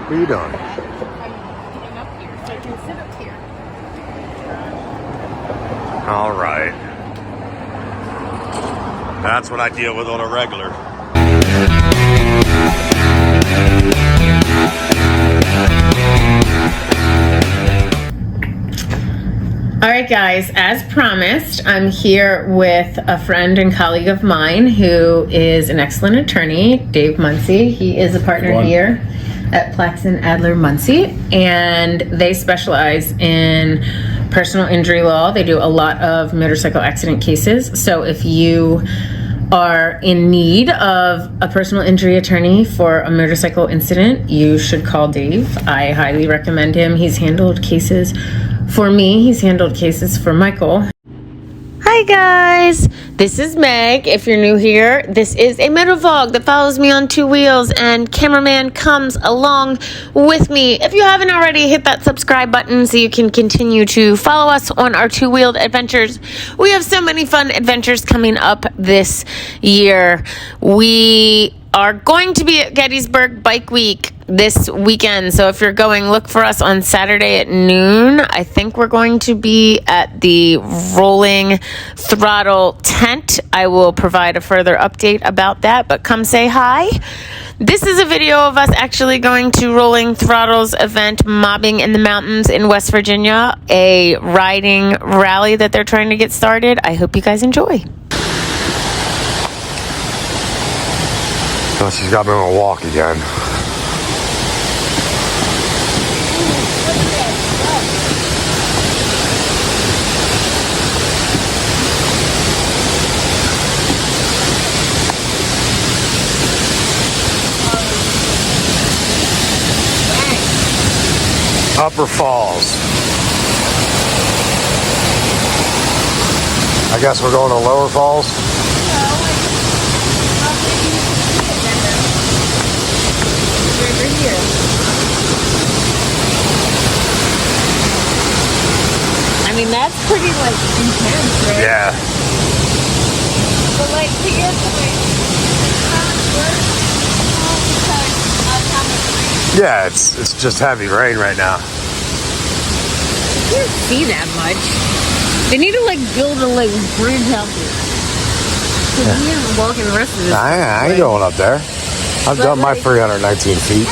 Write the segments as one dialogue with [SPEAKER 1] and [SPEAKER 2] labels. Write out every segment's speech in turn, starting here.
[SPEAKER 1] What are you doing?
[SPEAKER 2] I'm putting up here so I can sit up here.
[SPEAKER 1] All right. That's what I deal with on a regular.
[SPEAKER 2] All right, guys, as promised, I'm here with a friend and colleague of mine who is an excellent attorney, Dave Muncie. He is a partner here at Plaxton Adler Muncie, and they specialize in personal injury law. They do a lot of motorcycle accident cases. So if you are in need of a personal injury attorney for a motorcycle incident, you should call Dave. I highly recommend him. He's handled cases for me. He's handled cases for Michael. Hi guys, this is Meg. If you're new here, this is a motor vlog that follows me on two wheels, and Cameraman comes along with me. If you haven't already, hit that subscribe button so you can continue to follow us on our two-wheeled adventures. We have so many fun adventures coming up this year. We are going to be at Gettysburg Bike Week this weekend, so if you're going, look for us on Saturday at noon. I think we're going to be at the Rolling Throttle tent. I will provide a further update about that, but come say hi. This is a video of us actually going to Rolling Throttle's event, Mobbin the Mountains in West Virginia, a riding rally that they're trying to get started. I hope you guys enjoy.
[SPEAKER 1] Oh, she's got me on a walk again. Upper Falls. I guess we're going to Lower Falls.
[SPEAKER 2] I mean, that's pretty, like, intense, right?
[SPEAKER 1] Yeah.
[SPEAKER 2] But, like, to your point, how much work? Because of how much rain?
[SPEAKER 1] Yeah, it's just heavy rain right now.
[SPEAKER 2] You can't see that much. They need to, like, build a, like, bridge out there. Because we ain't walking the rest of this.
[SPEAKER 1] I ain't going up there. I've done my 319 feet.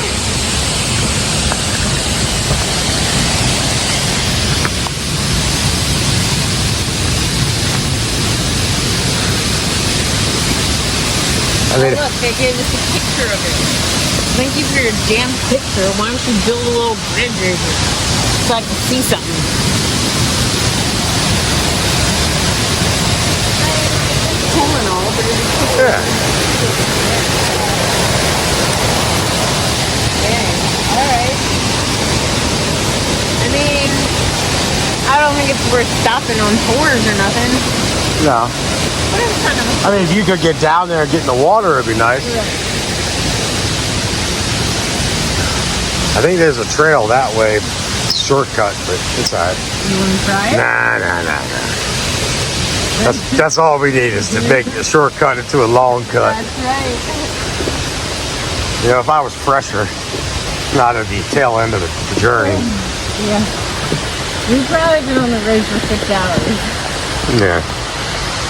[SPEAKER 2] I mean, look, they gave us a picture of it. Thank you for your damn picture. Why don't you build a little bridge over it so I can see something? It's cool and all, but it's cool.
[SPEAKER 1] Yeah.
[SPEAKER 2] Dang. Alright. I mean, I don't think it's worth stopping on tours or nothing.
[SPEAKER 1] No.
[SPEAKER 2] But it's kind of...
[SPEAKER 1] I mean, if you could get down there and get in the water, it'd be nice.
[SPEAKER 2] Yeah.
[SPEAKER 1] I think there's a trail that way, shortcut, but it's all right.
[SPEAKER 2] You want to try it?
[SPEAKER 1] Nah. That's all we need is to make a shortcut into a long cut.
[SPEAKER 2] That's right.
[SPEAKER 1] You know, if I was fresher, not at the tail end of the journey.
[SPEAKER 2] Yeah. We've probably been on the road for 6 hours.
[SPEAKER 1] Yeah.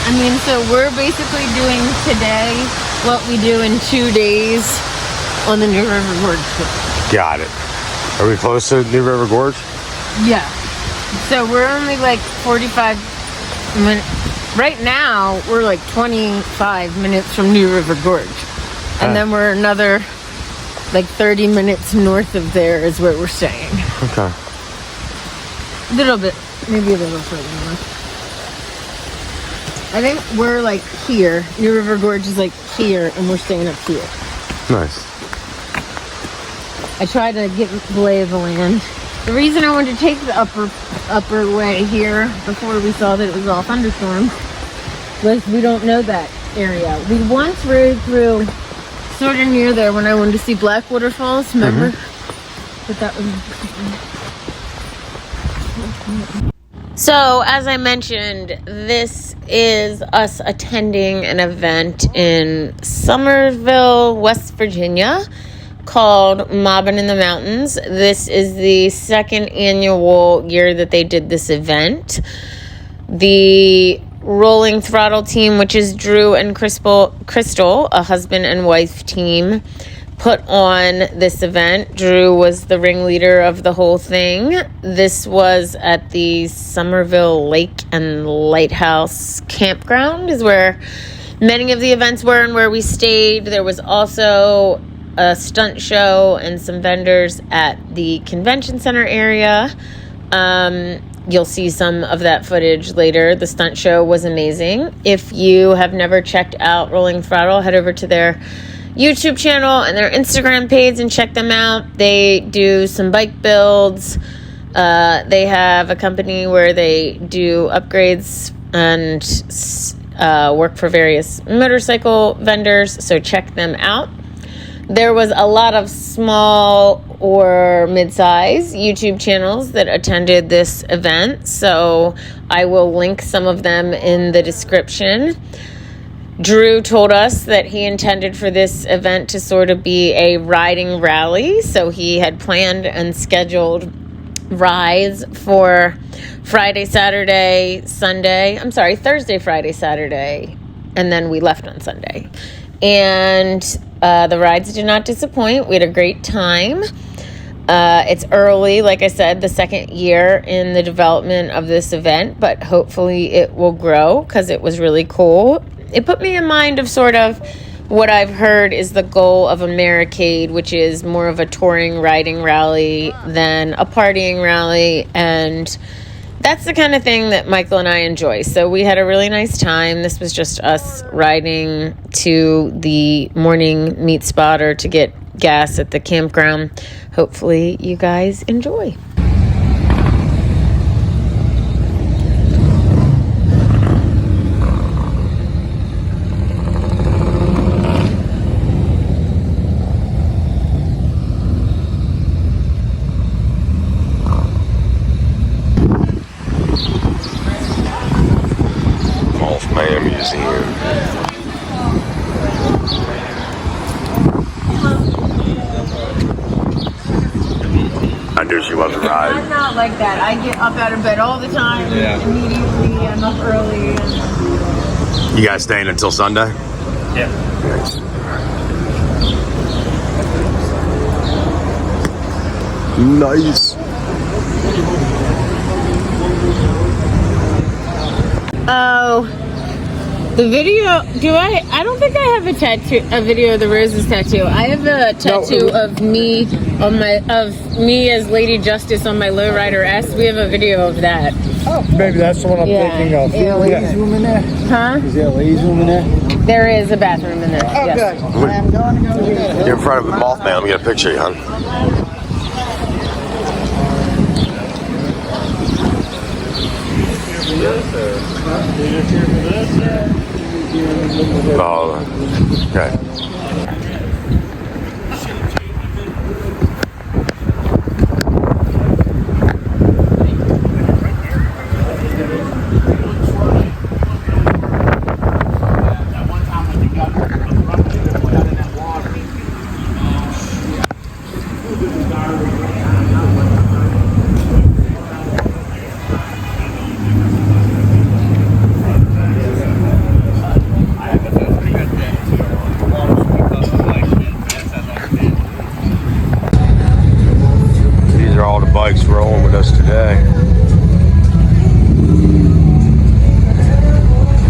[SPEAKER 2] I mean, so we're basically doing today what we do in 2 days on the New River Gorge trip.
[SPEAKER 1] Got it. Are we close to New River Gorge?
[SPEAKER 2] Yeah. So we're only like 45 minutes. Right now, we're like 25 minutes from New River Gorge. And then we're another like 30 minutes north of there is where we're staying.
[SPEAKER 1] Okay.
[SPEAKER 2] A little bit, maybe a little further north. I think we're like here. New River Gorge is like here, and we're staying up here.
[SPEAKER 1] Nice.
[SPEAKER 2] I tried to get the lay of the land. The reason I wanted to take the upper way here before we saw that it was all thunderstorms was we don't know that area. We once rode through sort of near there when I wanted to see black waterfalls, remember? Mm-hmm. But that was... So, as I mentioned, this is us attending an event in Somerville, West Virginia, called Mobbin in the Mountains. This is the second annual year that they did this event. The Rolling Throttle team, which is Drew and Crystal, a husband and wife team, put on this event. Drew was the ringleader of the whole thing. This was at the Somerville Lake and Lighthouse Campground is where many of the events were and where we stayed. There was also a stunt show and some vendors at the convention center area. You'll see some of that footage later. The stunt show was amazing. If you have never checked out Rolling Throttle, head over to their YouTube channel and their Instagram page and check them out. They do some bike builds. They have a company where they do upgrades and work for various motorcycle vendors, so check them out. There was a lot of small or mid-size YouTube channels that attended this event, so I will link some of them in the description. Drew told us that he intended for this event to sort of be a riding rally, so he had planned and scheduled rides for Thursday, Friday, Saturday, and then we left on Sunday. And the rides did not disappoint. We had a great time. It's early, like I said, the second year in the development of this event, but hopefully it will grow because it was really cool. It put me in mind of sort of what I've heard is the goal of Americade, which is more of a touring riding rally than a partying rally, and that's the kind of thing that Michael and I enjoy. So we had a really nice time. This was just us riding to the morning meet spot or to get gas at the campground. Hopefully you guys enjoy.
[SPEAKER 1] She wasn't right.
[SPEAKER 2] I'm not like that. I get up out of bed all the time. Yeah. Immediately, I'm up early.
[SPEAKER 1] You guys staying until Sunday?
[SPEAKER 3] Yeah.
[SPEAKER 1] Nice. Nice.
[SPEAKER 2] Oh, the video. I don't think I have a video of the roses tattoo. I have a tattoo of me as Lady Justice on my lowrider S. We have a video of that.
[SPEAKER 3] Oh, maybe that's the one I'm thinking of.
[SPEAKER 2] Is there a ladies'
[SPEAKER 3] room in there?
[SPEAKER 2] Huh?
[SPEAKER 3] Is there a ladies' room in there?
[SPEAKER 2] There is a bathroom in there.
[SPEAKER 3] Oh,
[SPEAKER 2] yes.
[SPEAKER 3] good. I'm going to go.
[SPEAKER 1] You're in front of the Mothman. Let me get a picture of you, hon. Oh, okay. Bikes rolling with us today.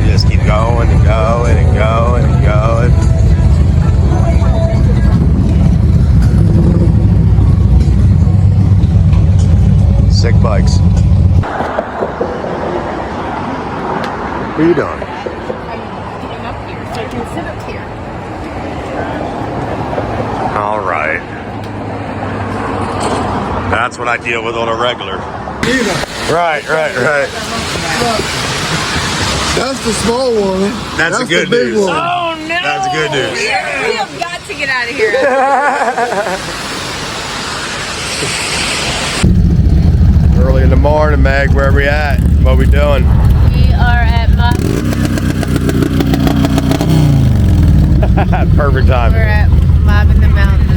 [SPEAKER 1] You just keep going and going and going and going. Sick bikes. What are you doing?
[SPEAKER 2] I'm getting up here so I can sit up here.
[SPEAKER 1] All right. That's what I deal with on a regular. Right.
[SPEAKER 3] That's the small one.
[SPEAKER 1] That's the good
[SPEAKER 3] big
[SPEAKER 1] news.
[SPEAKER 3] one.
[SPEAKER 2] Oh no!
[SPEAKER 1] That's good news.
[SPEAKER 2] We have got to get out of here.
[SPEAKER 1] Early in the morning, Meg. Where are we at? What are we doing?
[SPEAKER 2] We are at
[SPEAKER 1] Perfect time.
[SPEAKER 2] We're at Mobbin the Mountains.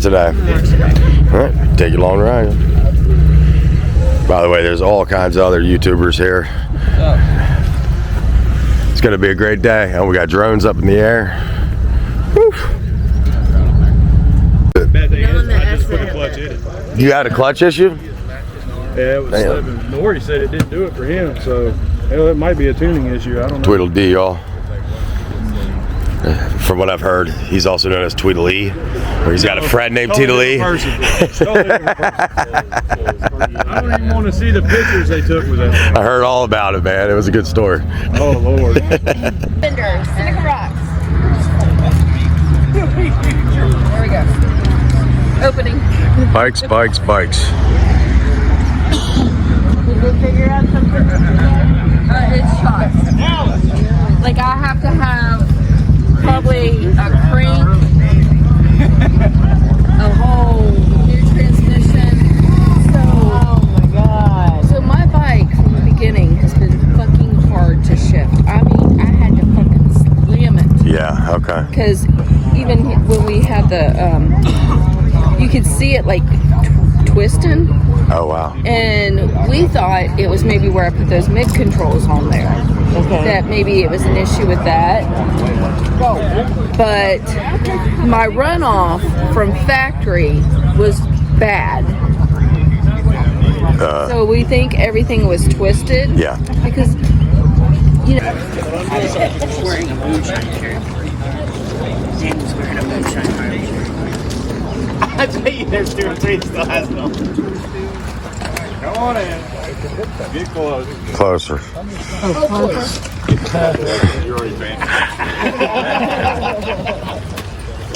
[SPEAKER 1] today. All right, take you along the ride. By the way, there's all kinds of other YouTubers here. It's gonna be a great day, and we got drones up in the air. Woo.
[SPEAKER 4] Bad thing is, I just put a clutch in it.
[SPEAKER 1] You had a clutch issue?
[SPEAKER 4] Yeah, it was slipping. Nori said it didn't do it for him, so it might be a tuning issue. I don't know.
[SPEAKER 1] Tweedledee, y'all. From what I've heard, he's also known as Tweedledee, where he's got a friend named Tweedledee.
[SPEAKER 4] I don't even want to see the pictures they took with that thing.
[SPEAKER 1] I heard all about it, man. It was a good story.
[SPEAKER 4] Oh, Lord.
[SPEAKER 5] Fender, Seneca Rocks. There we go. Opening.
[SPEAKER 1] Bikes, bikes, bikes.
[SPEAKER 5] Did we figure out something? It's shots. Like I have to have probably a crank, a whole new transmission. So,
[SPEAKER 2] Oh my God.
[SPEAKER 5] so my bike from the beginning has been fucking hard to shift. I mean, I had to fucking slam it.
[SPEAKER 1] Yeah, okay.
[SPEAKER 5] Because even when we had the, you could see it like twisting.
[SPEAKER 1] Oh, wow.
[SPEAKER 5] And we thought it was maybe where I put those mid controls on there.
[SPEAKER 2] Okay.
[SPEAKER 5] That maybe it was an issue with that. But my runoff from factory was bad. So we think everything was twisted.
[SPEAKER 1] Yeah.
[SPEAKER 5] Because, you know.
[SPEAKER 6] Wearing a moonshine shirt. Jamie's wearing a moonshine shirt. I tell you, there's 2 or 3 still has them.
[SPEAKER 4] Come on in. Get close.
[SPEAKER 1] Closer.
[SPEAKER 4] You're already fancy.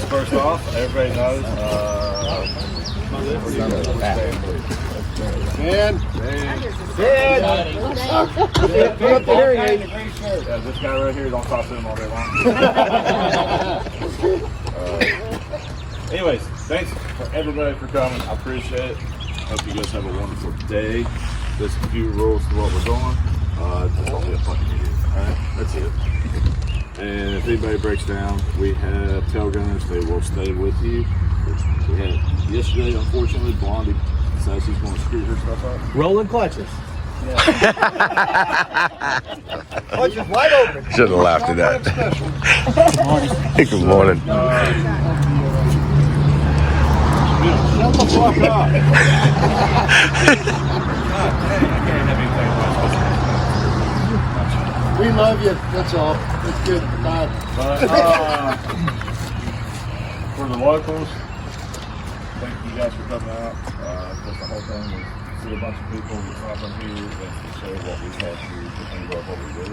[SPEAKER 4] First off, everybody knows.
[SPEAKER 3] Man.
[SPEAKER 4] Yeah, this guy right here, don't talk to him all day long. Anyways, thanks for everybody for coming. I appreciate it. Hope you guys have a wonderful day. There's a few rules to what we're doing. Just don't be a fucking idiot. Alright, that's it. And if anybody breaks down, we have tail gunners. They will stay with you. Which we had yesterday, unfortunately. Blondie says he's going to screw her stuff up.
[SPEAKER 6] Rolling clutches.
[SPEAKER 3] Clutch is wide open.
[SPEAKER 1] Should have laughed at that. Good morning.
[SPEAKER 4] Shut the fuck up.
[SPEAKER 3] We love you. That's all. It's good. Bye.
[SPEAKER 4] For the locals, thank you guys for coming out. Because the whole thing was to see a bunch of people that's not from here and to show what we've had to think about what we do.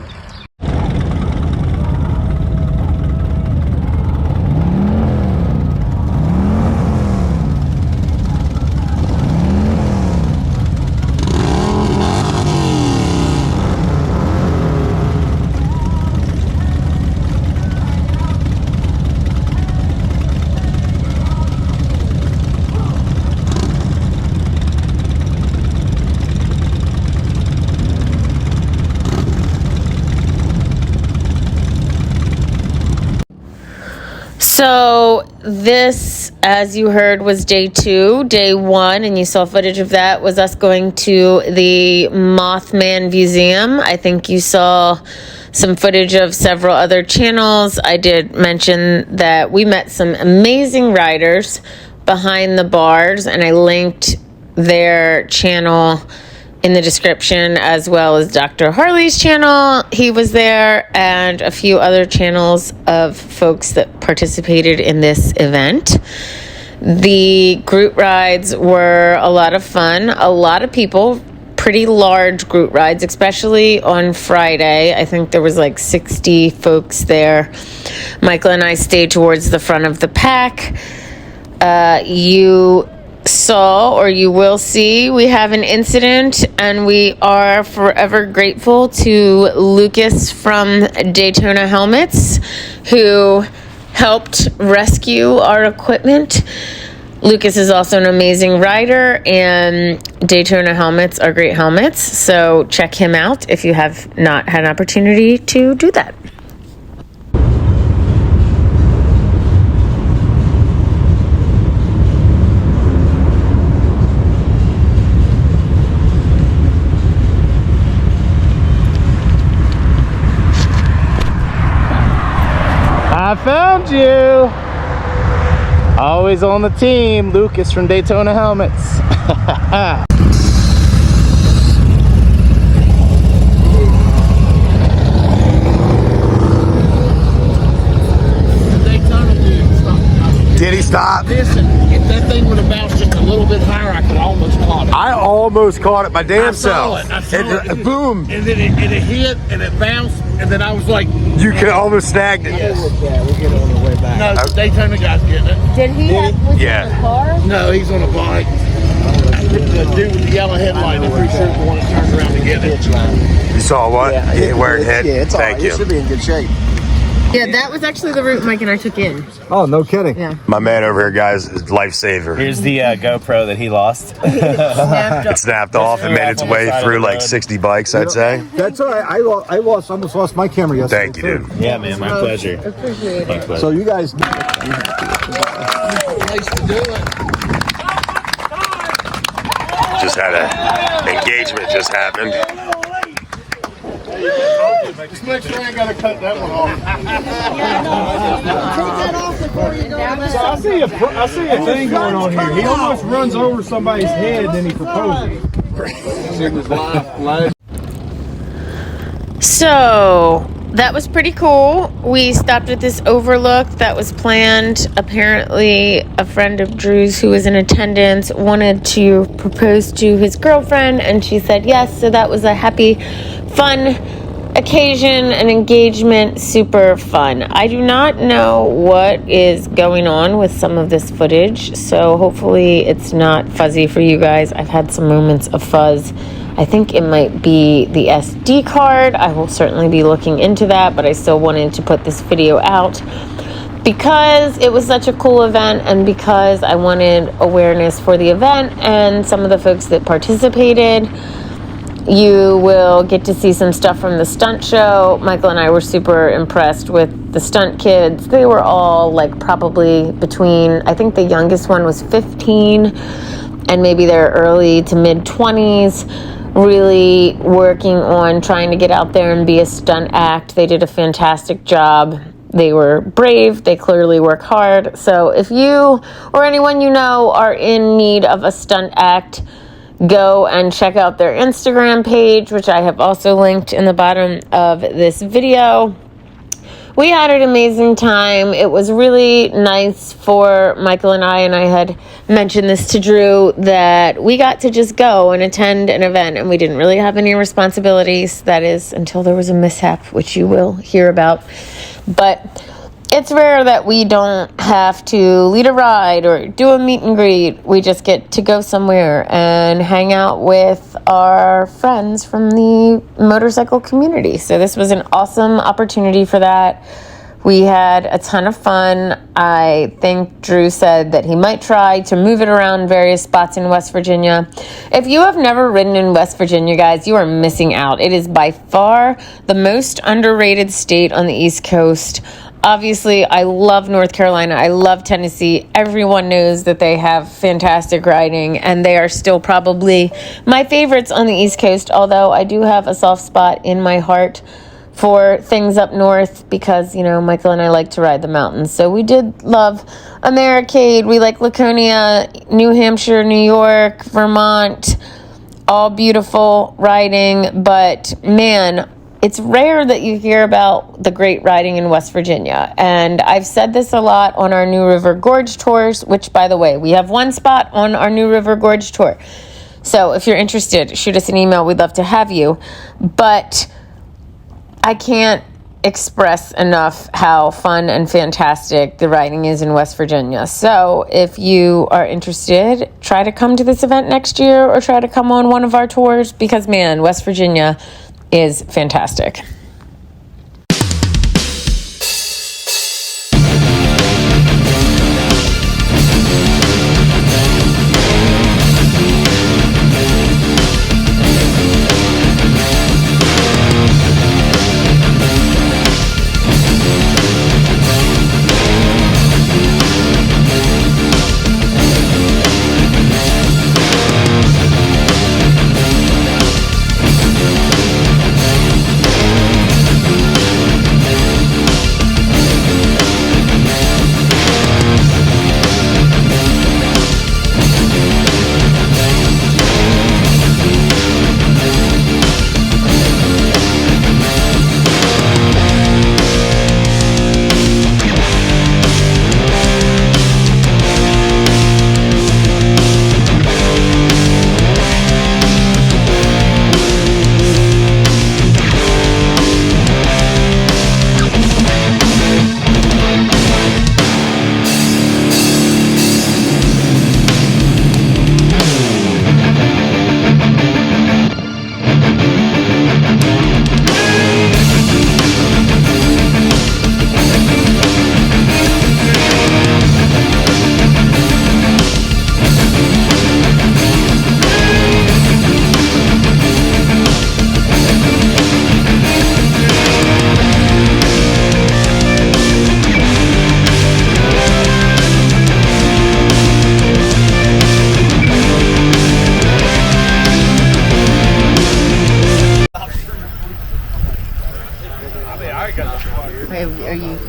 [SPEAKER 2] So this, as you heard, was day 2. Day 1, and you saw footage of that, was us going to the Mothman Museum. I think you saw some footage of several other channels. I did mention that we met some amazing riders behind the bars, and I linked their channel in the description, as well as Dr. Harley's channel. He was there, and a few other channels of folks that participated in this event. The group rides were a lot of fun. A lot of people, pretty large group rides, especially on Friday. I think there was like 60 folks there. Michael and I stayed towards the front of the pack. You saw, or you will see, we have an incident, and we are forever grateful to Lucas from Daytona Helmets, who helped rescue our equipment. Lucas is also an amazing rider, and Daytona helmets are great helmets, so check him out if you have not had an opportunity to do that.
[SPEAKER 6] found you. Always on the team. Lucas from Daytona Helmets.
[SPEAKER 1] Did he stop?
[SPEAKER 3] Listen, if that thing would have bounced just a little bit higher, I could almost caught it.
[SPEAKER 1] I almost caught it my damn
[SPEAKER 3] I saw
[SPEAKER 1] self.
[SPEAKER 3] it. I saw it.
[SPEAKER 1] Boom.
[SPEAKER 3] And then it hit and it bounced, and then I was like,
[SPEAKER 1] You could almost snagged it.
[SPEAKER 3] yeah, we'll get on the way back. No, the Daytona guy's getting it.
[SPEAKER 5] Did he have was he in the car?
[SPEAKER 3] No, he's on a bike. The dude with the yellow headlight, I'm pretty sure is the one that turned around to get it.
[SPEAKER 1] You saw what? Where it hit?
[SPEAKER 3] Yeah, it's all right.
[SPEAKER 1] Thank
[SPEAKER 3] It should
[SPEAKER 1] you.
[SPEAKER 3] be in good shape.
[SPEAKER 2] Yeah, that was actually the route Mike and I took in.
[SPEAKER 3] Oh, no kidding.
[SPEAKER 2] Yeah.
[SPEAKER 1] My man over here, guys, is lifesaver.
[SPEAKER 6] Here's the GoPro that he lost.
[SPEAKER 1] It snapped off and made its way through like 60 bikes, I'd say.
[SPEAKER 3] That's all right. I almost lost my camera yesterday.
[SPEAKER 1] Thank you, dude.
[SPEAKER 6] Yeah, man, my pleasure.
[SPEAKER 2] Appreciate it.
[SPEAKER 3] So you guys place to do it.
[SPEAKER 1] Just had an engagement just happened.
[SPEAKER 3] Just make sure I ain't got to cut that one off.
[SPEAKER 7] I see a thing going on here. He almost runs over somebody's head, then he proposes.
[SPEAKER 2] So that was pretty cool. We stopped at this overlook that was planned. Apparently, a friend of Drew's who was in attendance wanted to propose to his girlfriend, and she said yes. So that was a happy, fun occasion, an engagement, super fun. I do not know what is going on with some of this footage, so hopefully it's not fuzzy for you guys. I've had some moments of fuzz. I think it might be the SD card. I will certainly be looking into that, but I still wanted to put this video out because it was such a cool event and because I wanted awareness for the event and some of the folks that participated. You will get to see some stuff from the stunt show. Michael and I were super impressed with the stunt kids. They were all like probably between, I think the youngest one was 15 and maybe they're early to mid 20s, really working on trying to get out there and be a stunt act. They did a fantastic job. They were brave. They clearly work hard. So if you or anyone you know are in need of a stunt act, go and check out their Instagram page, which I have also linked in the bottom of this video. We had an amazing time. It was really nice for Michael and I had mentioned this to Drew, that we got to just go and attend an event and we didn't really have any responsibilities. That is until there was a mishap, which you will hear about. But it's rare that we don't have to lead a ride or do a meet and greet. We just get to go somewhere and hang out with our friends from the motorcycle community. So this was an awesome opportunity for that. We had a ton of fun. I think Drew said that he might try to move it around various spots in West Virginia. If you have never ridden in West Virginia, guys, you are missing out. It is by far the most underrated state on the East Coast. Obviously, I love North Carolina. I love Tennessee. Everyone knows that they have fantastic riding, and they are still probably my favorites on the East Coast, although I do have a soft spot in my heart for things up north because, you know, Michael and I like to ride the mountains. So we did love Americade. We like Laconia, New Hampshire, New York, Vermont, all beautiful riding, but man, it's rare that you hear about the great riding in West Virginia. And I've said this a lot on our New River Gorge tours, which, by the way, we have one spot on our New River Gorge tour. So if you're interested, shoot us an email. We'd love to have you. But I can't express enough how fun and fantastic the riding is in West Virginia. So if you are interested, try to come to this event next year or try to come on one of our tours because, man, West Virginia is fantastic.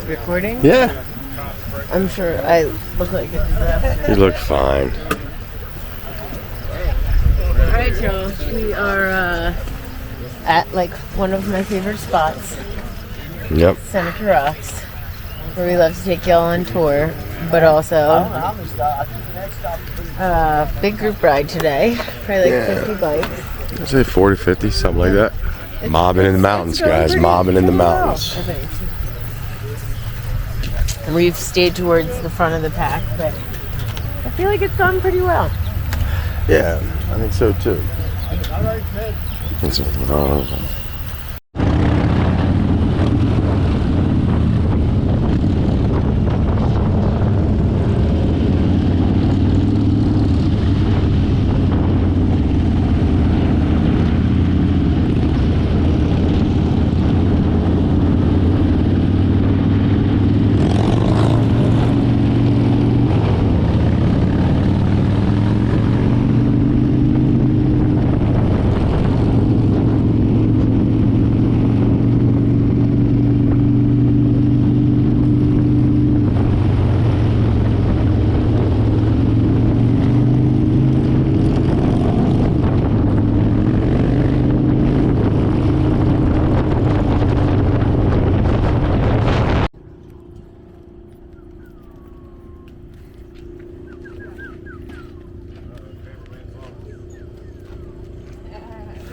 [SPEAKER 2] recording?
[SPEAKER 1] Yeah.
[SPEAKER 2] I'm sure I look like a disaster.
[SPEAKER 1] You look fine.
[SPEAKER 2] Alright, y'all. We are at like one of my favorite spots,
[SPEAKER 1] Yep.
[SPEAKER 2] Seneca Rocks, where we love to take y'all on tour, but also big group ride today. Probably like 50 bikes.
[SPEAKER 1] I'd say 40, 50, something like that. Mobbing in the mountains, guys. Mobbing in the mountains.
[SPEAKER 2] And we've stayed towards the front of the pack, but I feel like it's gone pretty well.
[SPEAKER 1] Yeah, I think so too.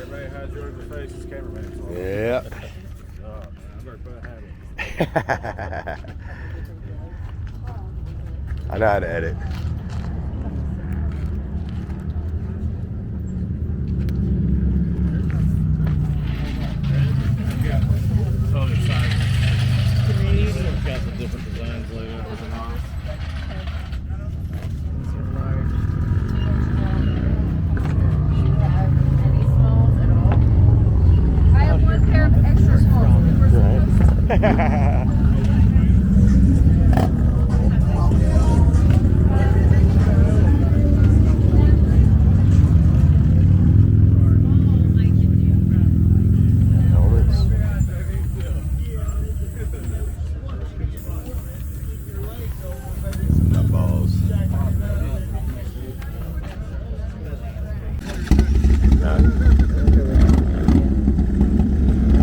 [SPEAKER 4] Everybody has Georgia faces, Cameraman.
[SPEAKER 1] Yeah.
[SPEAKER 4] Oh, man, I better put a hat on.
[SPEAKER 1] I know how to edit.
[SPEAKER 4] Other side. Got the different designs laid out.
[SPEAKER 5] I have one pair of extra smalls.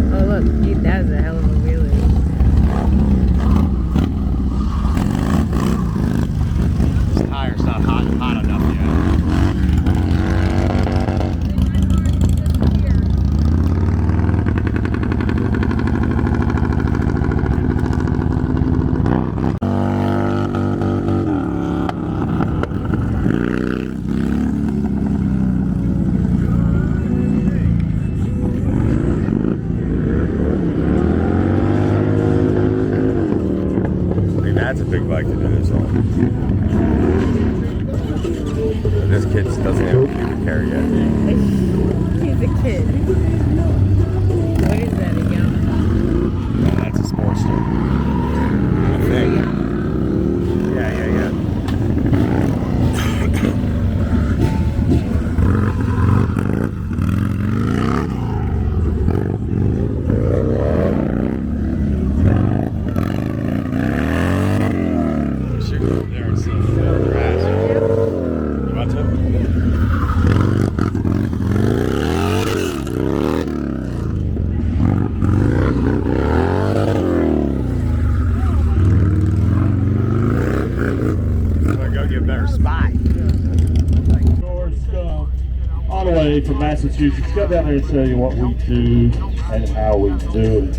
[SPEAKER 2] Oh look, dude, that is a hell of a wheelie.
[SPEAKER 3] This tire's not hot enough yet.
[SPEAKER 1] That's a big bike to do this on. This kid doesn't have a pubic hair yet.
[SPEAKER 2] He's a kid. What is that, a Yamaha?
[SPEAKER 1] No, that's a Sportster. I think. Yeah.
[SPEAKER 3] There it's grass. You want to? I'm gonna go get a better spot.
[SPEAKER 8] George all the way from Massachusetts. Come down there and tell you what we do and how we do it.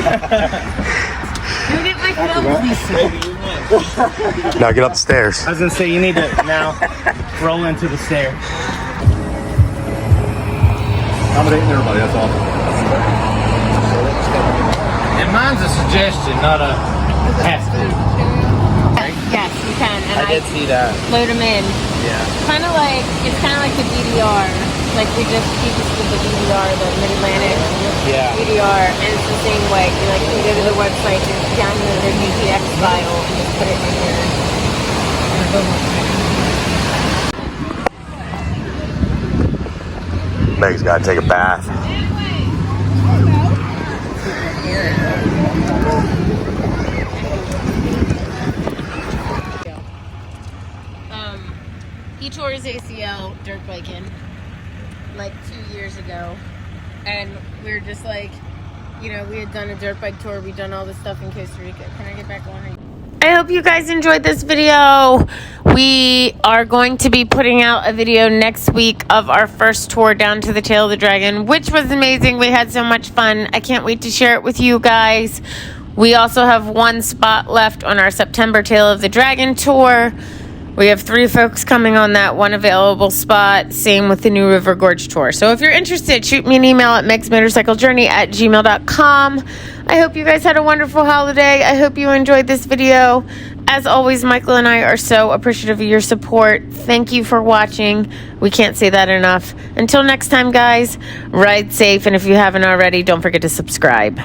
[SPEAKER 2] Go get my phone.
[SPEAKER 1] Now get up the stairs.
[SPEAKER 6] I was gonna say you need to now roll into the stair.
[SPEAKER 4] Accommodating everybody, that's all.
[SPEAKER 6] And mine's a suggestion, not a has to.
[SPEAKER 2] Yes, you can. And
[SPEAKER 6] I did see that.
[SPEAKER 2] load them in.
[SPEAKER 6] Yeah.
[SPEAKER 2] It's kind of like the DDR. Like we just did the DDR, the Mid-Atlantic DDR, and it's the same way. You go to the website, just download their GPX file, and just put it in your.
[SPEAKER 1] Meg's got to take a bath.
[SPEAKER 2] He tore his ACL dirt biking like 2 years ago, and we were just like, we had done a dirt bike tour, we'd done all this stuff in Costa Rica. Can I get back on? I hope you guys enjoyed this video. We are going to be putting out a video next week of our first tour down to the Tail of the Dragon, which was amazing. We had so much fun. I can't wait to share it with you guys. We also have one spot left on our September Tail of the Dragon tour. We have 3 folks coming on that one available spot. Same with the New River Gorge tour. So if you're interested, shoot me an email at megsmotorcyclejourney@gmail.com. I hope you guys had a wonderful holiday. I hope you enjoyed this video. As always, Michael and I are so appreciative of your support. Thank you for watching. We can't say that enough. Until next time, guys, ride safe. And if you haven't already, don't forget to subscribe.